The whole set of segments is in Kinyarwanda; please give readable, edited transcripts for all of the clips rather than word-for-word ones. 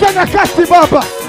fanya kazi Baba.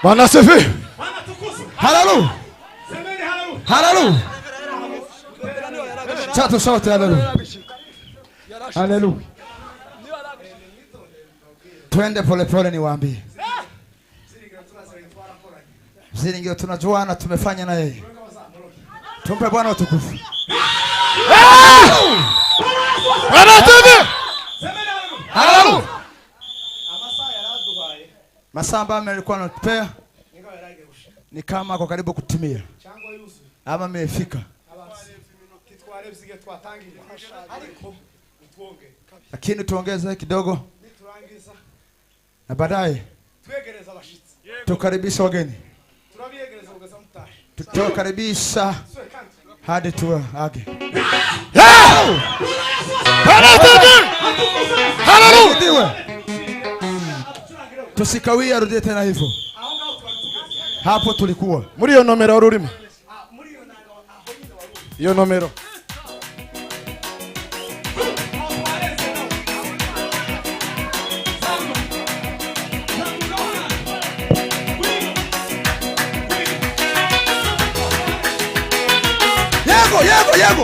Bwana asifiwe. Haleluya. Haleluya. Chato sauti haleluya. Haleluya. Twende pole pole niwaambie. Ziringio tunajuana tumefanya na yeye. Tumpe Bwana utukufu. Bwana asifiwe. Haleluya. Masamba nilikuwa natupea ni kama kwa karibu kutimia ama imefika, lakini tuongeze kidogo na baadaye tukaribisha wageni, tutakaribisha hadi tuage. Haleluya. Tusikawia, rudie tena hivyo. Hapo tulikuwa. Muri hiyo nomero ururima. Hiyo nomero. Yego.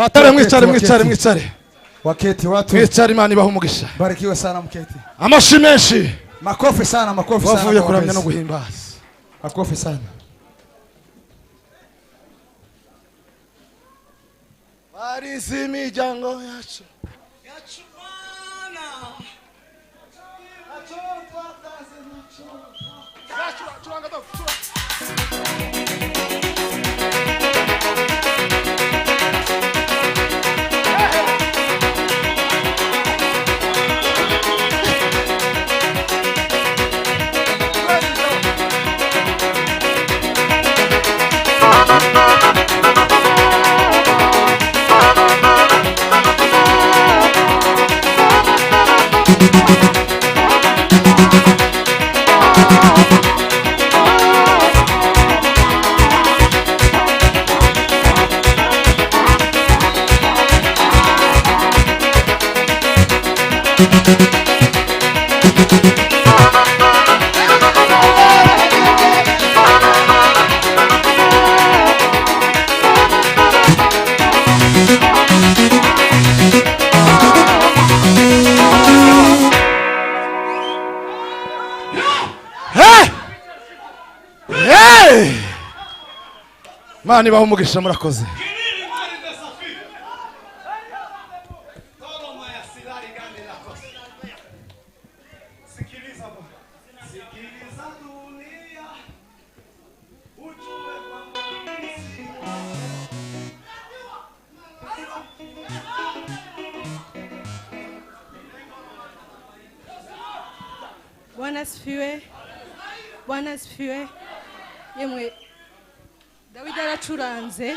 Watare mwicare. Waketi watu. Mwicare Imana ibaha umugisha. Barikiwe sana mketi. Amashi menshi. Makofi sana. Wavuye kuramya no guhimbaza. Makofi sana. Barizi imiryango yacu. Mani baho umugisha murakoze. Bwana asifiwe. Yemwe Dawidi aracuranze.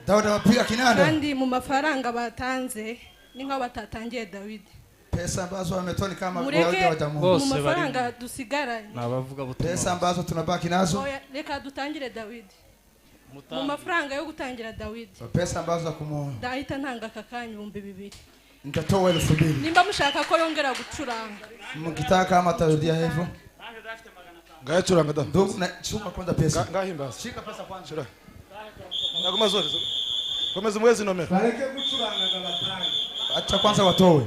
Dawidi apiga kinanda. Kandi mu mafaranga batanze ni nka batatangiye Dawidi. Pesa ambazo wametoa ni kama Dawidi watamu. Mu mafaranga dusigaranye. Nabavuga butumwa. Pesa ambazo tunabaki nazo. Reka dutangire Dawidi. Mu mafaranga yo gutangira Dawidi. Pesa ambazo kumuona. Dahita ntanga kakanya 2,000. Nitatoa 2,000. Nimba mushaka ko yongera gucuranga. Mkitaka kama tarudia hivyo. Ngaya curanga da. Ndugu na chuma kwanza pesa. Ngahimbaza. Shika pesa kwanza. Shira. Nagoma zote. Komeza mwezi nomero. Bareke gucuranga gabatanga. Acha kwanza watowe.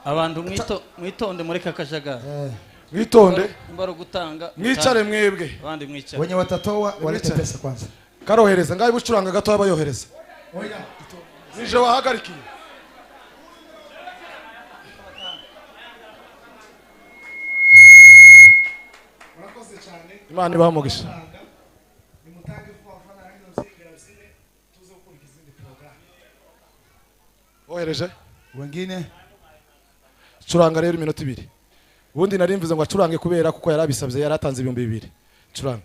Abantu mwitonde muri kakajagara. Mwitonde. Mbaro gutanga. Mwicare mwebwe. Abandi mwicare. Wenye watatoa walete pesa kwanza. Karohereza ngaye bucuranga gato abayohereza. Oya. Nije wahagarikiye. Imana ibaha umugisha. Ohereje wengine curanga rero iminota 2. Ubundi narimvuze ngo acurange kubera kuko yarabisabye yaratanze 2,000. Curanga.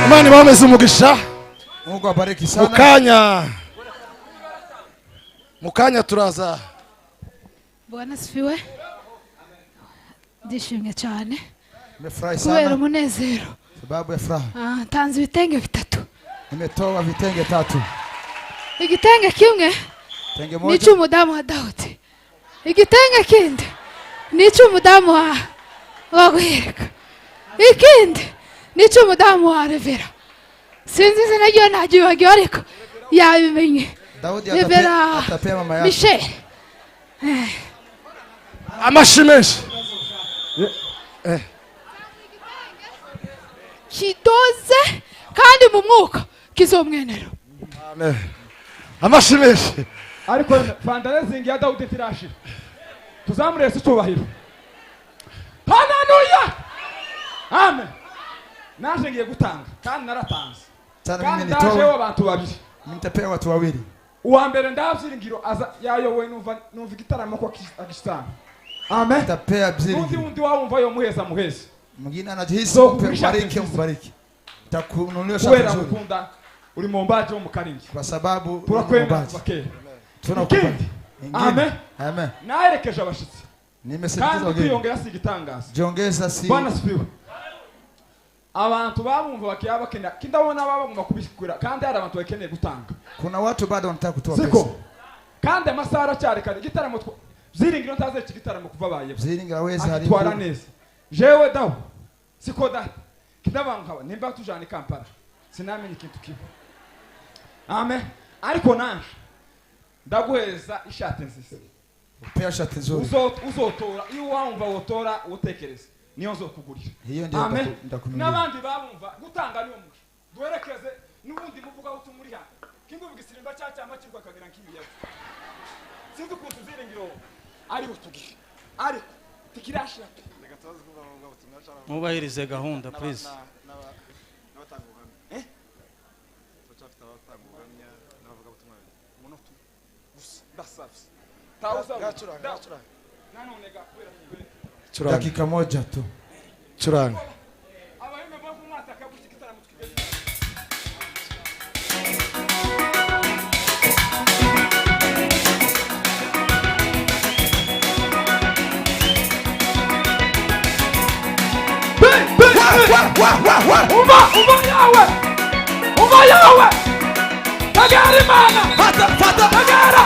Imana ibameze umugisha. Mungu abariki sana. Mukanya turaza. Bwana asifiwe. Ndishimye cyane. Nimefurahi sana. Kubera umunezero. Sababu ya furaha. Tanze ibitenge 3. Nimetoa vitenge 3. Igitenge kimwe tenge moja ni cy'umudamu wa Dawudi. Igitenge kindi ni cy'umudamu wa Guhereka. Ikindi ni cy'umudamu wa Revera. Sinzi izina ryo nagiye ariko yabimenye. Dawudi atapea mama yake. Michel. Amashimeshi. Kidoze kandi mu mwuka kizomwenero. Amen. Amashimeshi. Ariko fundraising ya Dawudi tirashira. Tuzamurese cyubahiro. Haleluya. Amen. naje ngiye gutanga kandi naratanze Sana kandi mimi ndaje nitoa. abantu babiri Nitapewa watu wawili. uwa mbere ndavyiringiro aza yayowe numva igitaramo kwa akishitana amen Nitapea undi byiringiro. undi wumva yo muheza Mwingine anajihisi So, kumpe kumisha mbariki kabisa. mbariki. Nitakununulia kubera shamba nzuri gukunda uri mu mbaje wo mu karingi kwa sababu turakwemera unakubaji. bakera Tunakubali. Ikindi. Ingine. Amen. Amen. naherekeje abashitsi Nimesindikiza kandi wageni. kwiyongera si igitangaza Jiongeza si bwana sifiwe abantu babumva bakiya bakenera kindabona babagomba kubikura kandi hari abantu bakeneye gutanga kuna watu bado wanataka kutoa pesa. siko kandi amasaha aracyareka igitaramo byiringiro ntaze iki gitaramo kuva baye Byiringiro wezi hari. atwara neza jewe dawo siko da kidabangawa nimba tujana Kampala sinamenye ikintu kibo amen ariko nanje ndaguheza ishati nziza Pea shati nzuri. uzotora iyo wumva wotora utekereza niyo nzokugurira Hiyo ndio amen ndakununulia. n'abandi babumva gutanga niyo mugisha duherekeze n'ubundi muvuga aho tumuri hano kinduvuga isirimba cyangwa kirwa kagira nk'ibiyaga sinzi ukuntu uziringiro ari butugihe ariko tikirashira mubahirize gahunda please. Dakika moja tu. Curanga. Umva yawe tagara imana fata tagara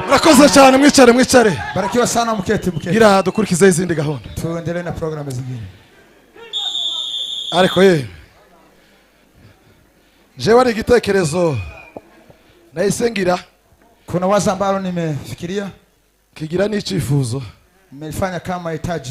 Murakoze cyane mwicare. Barikiwa sana mketi. Gira dukurikize izindi gahunda. Tuendelee na programu zingine. Ariko jewe ari igitekerezo nahise ngira Kuna wazo ambalo nimefikiria, kigira n'icyifuzo nimefanya kama hitaji